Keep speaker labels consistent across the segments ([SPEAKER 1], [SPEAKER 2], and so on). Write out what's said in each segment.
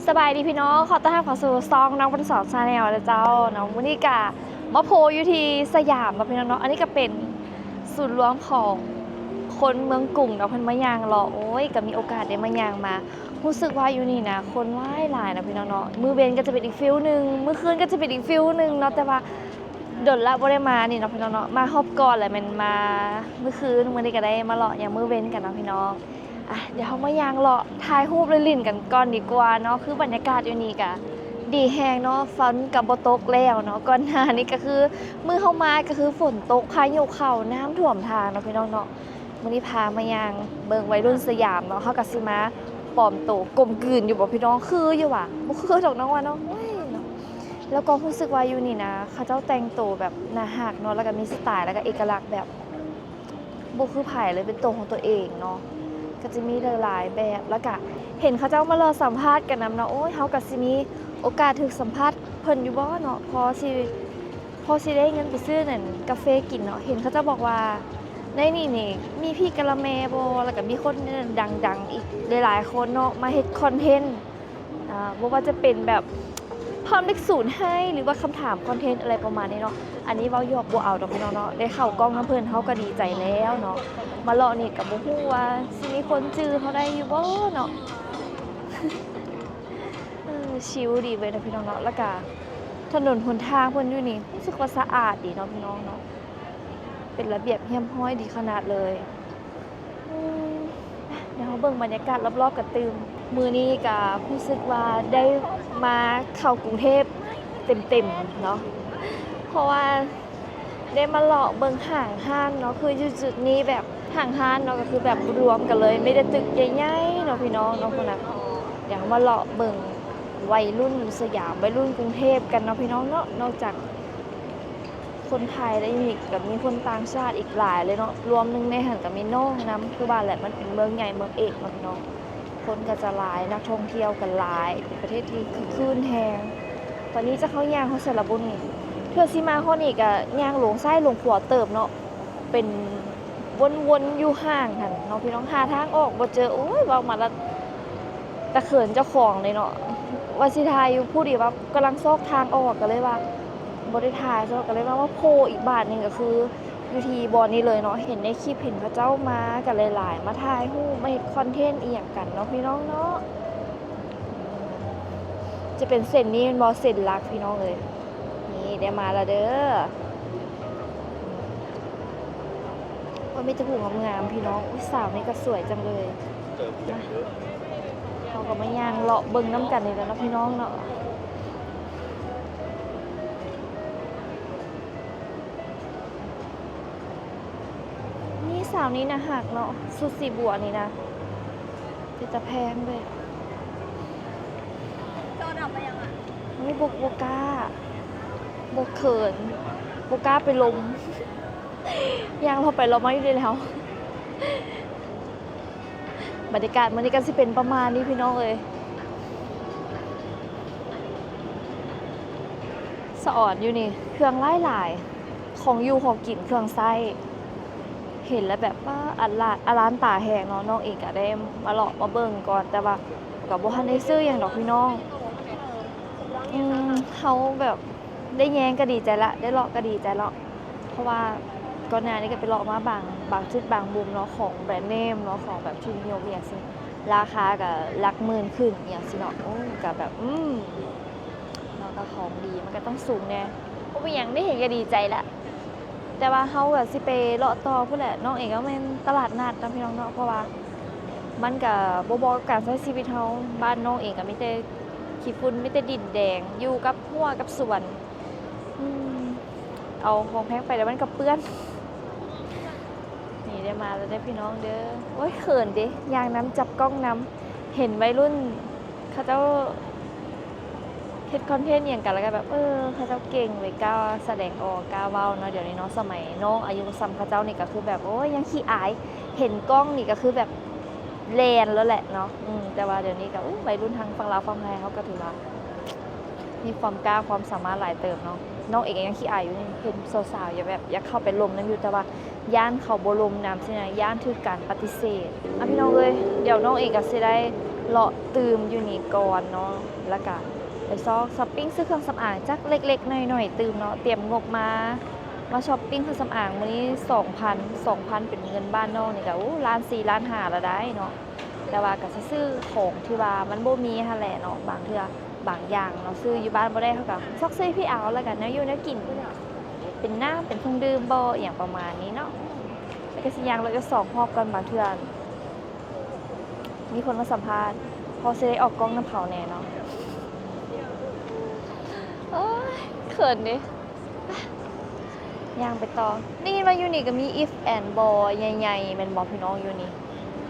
[SPEAKER 1] สบายดีพี่น้องขอต้อนรับเข้าสู่ซองน้องวันสอนชาแนลนะเจ้าน้องวันนี้กะมาโพอยู่ที่สยามนะพี่น้องเนาะอันนี้ก็เป็นศูนย์รวมของคนเมืองกรุงเนาะเพิ่นมายางรอโอ้ยก็มีโอกาสได้มายางมารู้สึกว่าอยู่นี่นะคนหลายนะพี่น้องเนาะมื้อเย็นก็จะเป็นอีกฟิลนึงมื้อคืนก็จะเป็นอีกฟิลนึงเนาะแต่ว่าดนละบ่ได้มานี่เนาะพี่น้องเนาะมาฮอบก่อนแหละมันมามื้อคืนมื้อนี้ก็ได้มาเลาะอย่างมื้อเว้นกันเนาะพี่น้อง เดี๋ยวเขามายางเลาะถ่ายรูปเล่นๆกันก่อนดีกว่าเนาะคือบรรยากาศอยู่นี่กะดีแฮงเนาะฝนกับบ่ตกแล้วเนาะก่อนหน้านี้ก็คือมื้อเข้ามาก็คือฝนตกพายุเข้าน้ำท่วมทางเนาะพี่น้องเนาะมื้อนี้พามายางเบิ่งวัยรุ่นสยามเนาะเฮาก็สิมาปลอมโตวกลมกลืนอยู่บ่พี่น้องคืออยู่ว่ะบ่คือดอกน้องว่าเนาะเฮ้ยเนาะแล้วก็รู้สึกว่าอยู่นี่นะเขาเจ้าแต่งตัวแบบน่ารักเนาะแล้วก็มีสไตล์แล้วก็เอกลักษณ์แบบบ่คือไผเลยเป็นตัวของตัวเองเนาะ ก็จะมีหลายๆแบบแล้วก็เห็นเขาเจ้ามารอสัมภาษณ์กันนำเนาะโอ้ยเฮาก็สิมีโอกาสถูกสัมภาษณ์เพิ่นอยู่บ่เนาะพอสิได้เงินไปซื้อนั่นกาแฟกินเนาะเห็นเขาเจ้าบอกว่าในนี่มีพี่กะละแมบ่แล้วก็มีคนดังๆอีกหลายๆคนเนาะมาเฮ็ดคอนเทนต์บ่ว่าจะเป็นแบบเพิ่มเลขศูนย์ให้หรือว่าคำถามคอนเทนต์อะไรประมาณนี้เนาะอันนี้เว้าหยอกบ่เอาดอกพี่น้องเนาะได้เข้ากล้องน้ำเพิ่นเฮาก็ดีใจแล้วเนาะ มาเลาะนี่กับบ่ฮู้ว่าสิมีคนจื้อเขาได้อยู่บ่เนาะชิลดีเว้ยนะพี่น้องเนาะแล้วก็ถนนหนทางเพิ่นอยู่นี่รู้สึกว่าสะอาดดีเนาะพี่น้องเนาะเป็นระเบียบเรียบร้อยดีขนาดเลยอืมเดี๋ยวเราเบิ่งบรรยากาศรอบๆกันตื่มมื้อนี้ก็รู้สึกว่าได้มาเข้ากรุงเทพเต็มๆเนาะเพราะว่าได้มาเลาะเบิ่งห้างเนาะคืออยู่จุดนี้แบบ ห่างห้านเนาะก็คือแบบรวมกันเลยไม่ได้ตึกใหญ่ๆเนาะพี่น้องเนาะคนน่ะอย่างมาเลาะเบิ่งวัยรุ่นสยามวัยรุ่นกรุงเทพกันเนาะพี่น้องเนาะนอกจากคนไทยแล้วยังมีกับมีคนต่างชาติอีกหลายเลยเนาะรวมนึงในหันกับมีน้องน้ำคือบ้านแหละมันเป็นเมืองใหญ่เมืองเอกเนาะพี่น้องคนก็จะหลายนักท่องเที่ยวกันหลายเป็นประเทศที่คือคลื่นแฮงตอนนี้จะเข้าย่างเขาสระบุญนี่เทื่อสิมาเฮานี่ก็ย่างหลงซ้ายหลงขวาเติบเนาะเป็น วนๆอยู่ห่างหั่นเนาะพี่น้องหาทางออกบ่เจอโอ้ยเว้ามาแล้วตะเขินเจ้าของเลยเนาะว่าสิถ่ายอยู่ผู้เดียวว่ากำลังซอกทางออกก็เลยว่าบ่ได้ถ่ายซะก็เลยว่าโผล่อีกบาทนึงก็คืออยู่ที่บ่อนี้เลยเนาะเห็นในคลิปเห็นเขาเจ้ามากันหลายๆมาถ่ายรูปมาเฮ็ดคอนเทนต์อีหยังกันเนาะพี่น้องเนาะจะเป็นเส้นนี้เป็นบ่เส้นหลักพี่น้องเอ้ยนี่ได้มาแล้วเด้อ ว่ามีแต่ผู้งามๆพี่น้องอุ๊ยสาวนี่ก็สวยจังเลยนะเขาก็มาย่างเลาะเบิ่งน้ำกันนี่แหล้วเนาะพี่น้องเนาะนี่สาวนี้นะหักเนาะสุดสีบัวนี่นะจะแพงด้วย
[SPEAKER 2] โดนออกไปยังอ่ะ
[SPEAKER 1] ไม่บกล้าบกเขินบกล้าไปลมย่างเราไปเราไม่ได้แล้วบรรยากาศมันนี่ก็สิเป็นประมาณนี้พี่น้องเอ้ยสะอ่อนอยู่นี่เครื่องหลายของอยู่ของกินเครื่องไส้เห็นแล้วแบบว่าร้านตาแหงเนาะน้องเอกก็ได้มาเลาะมาเบิ่งก่อนแต่ว่ากับบ่ทันได้ซื้ออย่างดอกพี่น้องเขาแบบได้แย้งก็ดีใจละได้เลาะก็ดีใจละเพราะว่าก่อนหน้านี้ก็ไปเลาะมาบางจุดบางมุมเนาะของแบรนด์เนมเนาะของแบบชุดนิยมอย่างซี่ราคาก็หลักหมื่นขึ้นอย่างซี่เนาะโอ้ก็แบบเนาะก็ของดีมันก็ต้องสูงแน่เพราะว่าอย่างได้เห็นก็ดีใจละแต่ว่าเฮาก็สิไปเลาะต่อพุ่นแหละน้องเองก็แม่นตลาดนัดนะพี่น้องเนาะเพราะว่ามันก็บ่เหมาะกับการใช้ชีวิตเฮาบ้านน้องเองก็มีแต่ขี้ฝุ่นมีแต่ดินแดงอยู่กับหัวกับสวนเอาของแพงไปแล้วมันก็เปื้อนนี่ได้มาแล้วได้พี่น้องเด้อโอ้ยเขินดิยางน้ำจับกล้องน้ำเห็นวัยรุ่นเขาเจ้าเฮ็ดคอนเทนต์อย่างกันแล้วก็แบบเขาเจ้าเก่งเลยกล้าแสดงออกกล้าเว้าเนาะเดี๋ยวนี้เนาะสมัยน้องอายุซ้ำเขาเจ้านี่ก็คือแบบโอ้ยยังขี้อายเห็นกล้องนี่ก็คือแบบแลนแล้วแหละเนาะแต่ว่าเดี๋ยวนี้ก็วัยรุ่นทางฝั่งลาวฝั่งไทยเขาก็ถือว่ามีความกล้าความสามารถหลายเติมเนาะน้องเอกยังขี้อายอยู่นี่เห็นสาวๆอย่าแบบอยากเข้าไปลมน้ำอยู่แต่ว่าย่านเขาบ่ลมน้ำสินะย่านถือการปฏิเสธพี่น้องเอ้ยเดี๋ยวน้องเอกก็สิได้ เลาะตื่มอยู่นี่ก่อนเนาะแล้วก็ไปซอกช้อปปิ้งซื้อเครื่องสำอางจักเล็กๆหน่อยๆตื่มเนาะเตรียมงบมาช้อปปิ้งเครื่องสำอางมื้อนี้2,000เป็นเงินบ้านนอกนี่ก็ล้าน4ล้าน5แล้วได้เนาะแต่ว่าก็สิซื้อของที่ว่ามันบ่มีหั่นแหละเนาะบางเทื่อบางอย่างเราซื้ออยู่บ้านบ่ได้เขาก็ซอกซื้อพี่เอาแล้วกันแนวอยู่แนวกินเป็นน้ำเป็นเครื่องดื่มบ่อหยังประมาณนี้เนาะแล้วก็สิย่างเราจะสองรอบกันบางเทื่อมีคนมาสัมภาษณ์พอสิได้ออกกล้องน้ำเผาแน่เนาะโอ๊ยเขินดิย่างไปต่อนี่มาอยู่นี่ก็มี if and ball ใหญ่ๆแม่นบ่พี่น้องอยู่นี่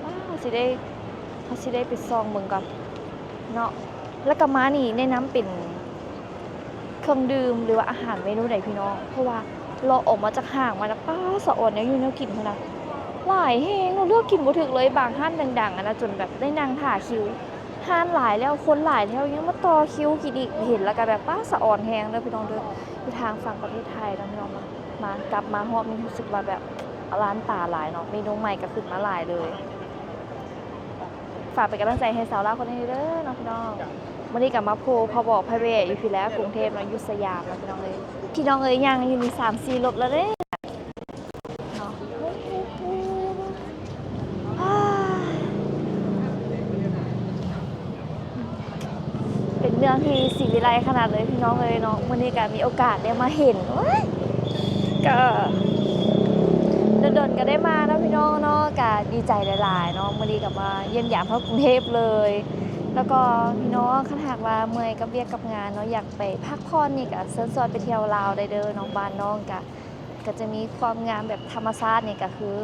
[SPEAKER 1] ว้าวสิได้ไปซองเบิ่งก่อนเนาะแล้วก็มานี่แนะนำเป็นเครื่องดื่มหรือว่าอาหารเมนูใดพี่น้องเพราะว่าเราออกมาจากห้างมาแล้วป้าสะอ่อนเนี่ยอยู่แนวกินพุ่นน่ะหลายแฮงเราเลือกกินบ่ถึกเลยบางห้านดังๆอะนะจนแบบได้นั่งท่าคิวห้านหลายแล้วคนหลายแล้วยังมาต่อคิวกินอีกเห็นแล้วก็แบบป้าสะอ่อนแฮงเด้อพี่น้องเด้ออยู่ทางฝั่งประเทศไทยเนาะพี่น้องมากลับมาฮอบนี่รู้สึกว่าแบบร้านตาหลายเนาะเมนูใหม่ก็ขึ้นมาหลายเลยฝากเป็นกำลังใจให้สาวลาวคนนี้เด้อเนาะพี่น้องวันนี้กลับมาโพพอบอกพระเวทอยู่พี่แล้วกรุงเทพเนาะอยู่สยามเนาะพี่น้องเอ้ยยังอยู่มี3-4รถแล้วเด้เนาะอ่าเป็นเรื่องที่ศิวิไลขนาดเลยพี่น้องเอ้ยเนาะวันนี้ก็มีโอกาสได้มาเห็นโอ๊ยก็โดนๆก็ได้มาเนาะพี่น้องเนาะก็ดีใจหลายๆเนาะวันนี้ก็มาเยี่ยมยามพระกรุงเทพเลย แล้วก็พี่น้องคันหากว่าเมื่อยกับเวียกกับงานเนาะอยากไปพักผ่อนนี่ก็เชิญชวนไปเที่ยวลาวได้เด้อน้องบ้านน้องก็จะมีความงามแบบธรรมชาตินี่ก็คือ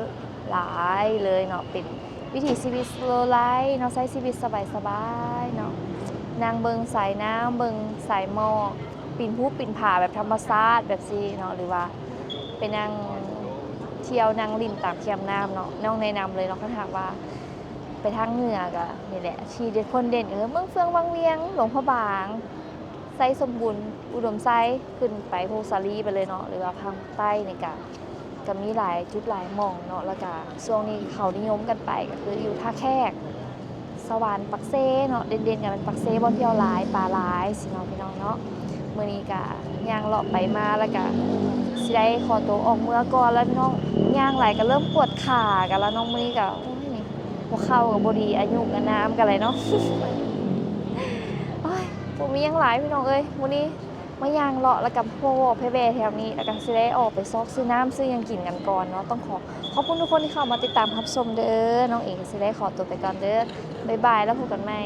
[SPEAKER 1] หลายเลยเนาะเป็นวิถีชีวิต slow life เนาะใช้ชีวิตสบายๆเนาะนางเบิงสายน้ำเบิงสายหมอกปีนภูปีนผาแบบธรรมชาติแบบซีเนาะหรือว่าไปนั่งเที่ยวนั่งริมตามเทียมน้ำเนาะน้องแนะนำเลยเนาะคันหากว่า ไปทางเหนือก็นี่แหละที่เด็ดคนเด่นเมืองเฟืองวังเวียงหลวงพระบางไซสมบูรณ์อุดมไซขึ้นไปโพสาลีไปเลยเนาะหรือว่าทางใต้นี่ก็มีหลายจุดหลายหม่องเนาะแล้วก็ช่วงนี้เขานิยมกันไปก็คืออยู่ท่าแขกสวรรค์ปักเซ่เนาะเด่นๆกันเป็นปักเซ่บ่เที่ยวหลายปลาหลายสิเนาะพี่น้องเนาะมื้อนี้ก็ย่างเลาะไปมาแล้วก็สิได้ขอตัวออกเมื่อก่อนแล้วพี่น้องย่างหลายก็เริ่มปวดขากันแล้วน้องมื้อนี้ก็หัวเข่ากับบดีอายุกับน้ำกันเลยเนาะ โอ้ยผมมียังหลายพี่น้องเอ้ยวันนี้มายางเลาะแล้วกับพ่อเพเบแถวนี้แล้วก็สิได้ออกไปซอกซื้อน้ำซื้อยังกินกันก่อนเนาะต้องขอบคุณทุกคนที่เข้ามาติดตามรับชมเด้อน้องเอกสิได้ขอตัวไปก่อนเด้อบ๊ายบายแล้วพบกันใหม่